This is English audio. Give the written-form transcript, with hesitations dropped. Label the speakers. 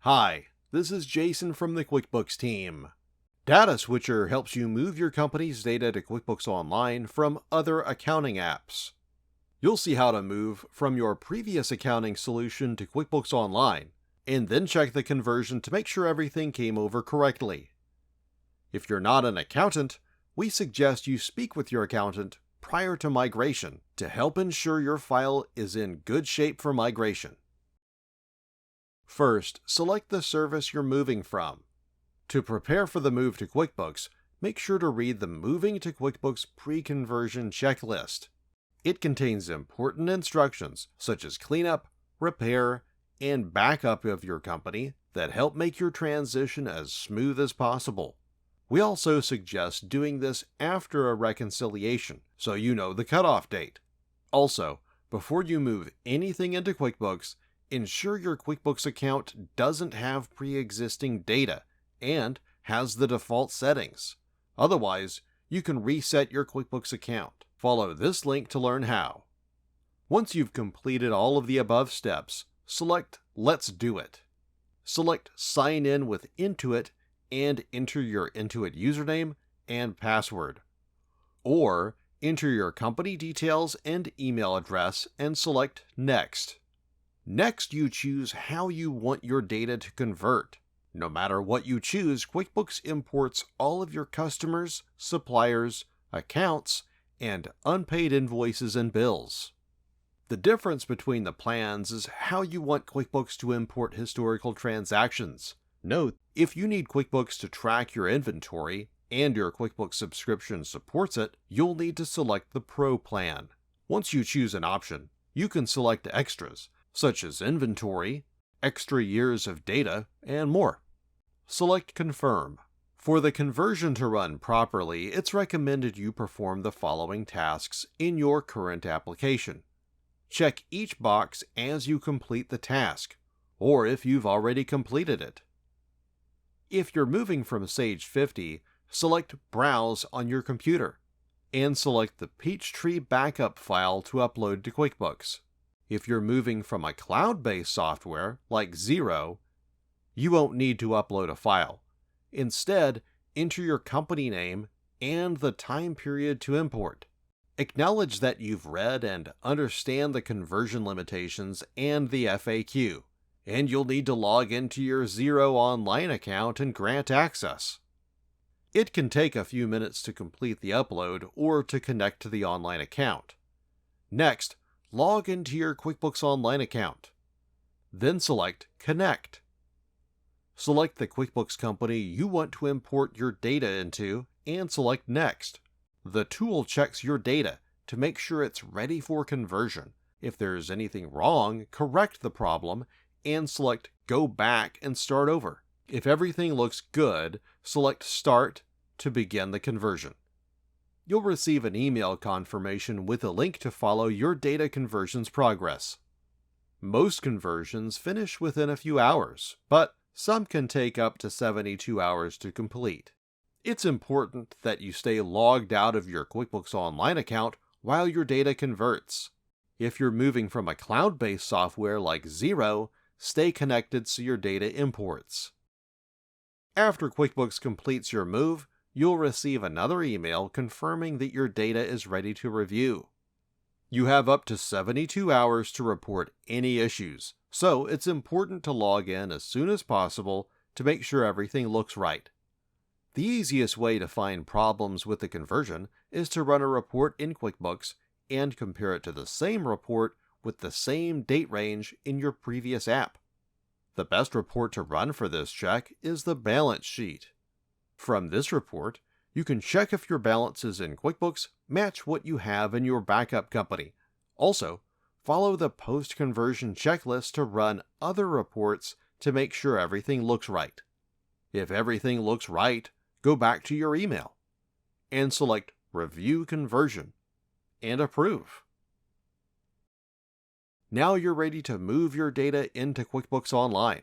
Speaker 1: Hi, this is Jason from the QuickBooks team. Dataswitcher helps you move your company's data to QuickBooks Online from other accounting apps. You'll see how to move from your previous accounting solution to QuickBooks Online, and then check the conversion to make sure everything came over correctly. If you're not an accountant, we suggest you speak with your accountant prior to migration to help ensure your file is in good shape for migration. First, select the service you're moving from. To prepare for the move to QuickBooks, make sure to read the Moving to QuickBooks Pre-Conversion Checklist. It contains important instructions such as cleanup, repair, and backup of your company that help make your transition as smooth as possible. We also suggest doing this after a reconciliation so you know the cutoff date. Also, before you move anything into QuickBooks, ensure your QuickBooks account doesn't have pre-existing data and has the default settings. Otherwise, you can reset your QuickBooks account. Follow this link to learn how. Once you've completed all of the above steps, select Let's Do It. Select Sign In with Intuit and enter your Intuit username and password. Or enter your company details and email address and select Next. Next, you choose how you want your data to convert. No matter what you choose, QuickBooks imports all of your customers, suppliers, accounts, and unpaid invoices and bills. The difference between the plans is how you want QuickBooks to import historical transactions. Note, if you need QuickBooks to track your inventory and your QuickBooks subscription supports it, you'll need to select the Pro plan. Once you choose an option, you can select extras, such as inventory, extra years of data, and more. Select Confirm. For the conversion to run properly, it's recommended you perform the following tasks in your current application. Check each box as you complete the task, or if you've already completed it. If you're moving from Sage 50, select Browse on your computer, and select the Peachtree backup file to upload to QuickBooks. If you're moving from a cloud-based software like Xero, you won't need to upload a file. Instead, enter your company name and the time period to import. Acknowledge that you've read and understand the conversion limitations and the FAQ, and you'll need to log into your Xero online account and grant access. It can take a few minutes to complete the upload or to connect to the online account. Next, log into your QuickBooks Online account. Then select Connect. Select the QuickBooks company you want to import your data into and select Next. The tool checks your data to make sure it's ready for conversion. If there's anything wrong, correct the problem and select Go Back and Start Over. If everything looks good, select Start to begin the conversion. You'll receive an email confirmation with a link to follow your data conversion's progress. Most conversions finish within a few hours, but some can take up to 72 hours to complete. It's important that you stay logged out of your QuickBooks Online account while your data converts. If you're moving from a cloud-based software like Xero, stay connected so your data imports. After QuickBooks completes your move, you'll receive another email confirming that your data is ready to review. You have up to 72 hours to report any issues, so it's important to log in as soon as possible to make sure everything looks right. The easiest way to find problems with the conversion is to run a report in QuickBooks and compare it to the same report with the same date range in your previous app. The best report to run for this check is the balance sheet. From this report, you can check if your balances in QuickBooks match what you have in your backup company. Also, follow the post-conversion checklist to run other reports to make sure everything looks right. If everything looks right, go back to your email and select Review Conversion and Approve. Now you're ready to move your data into QuickBooks Online.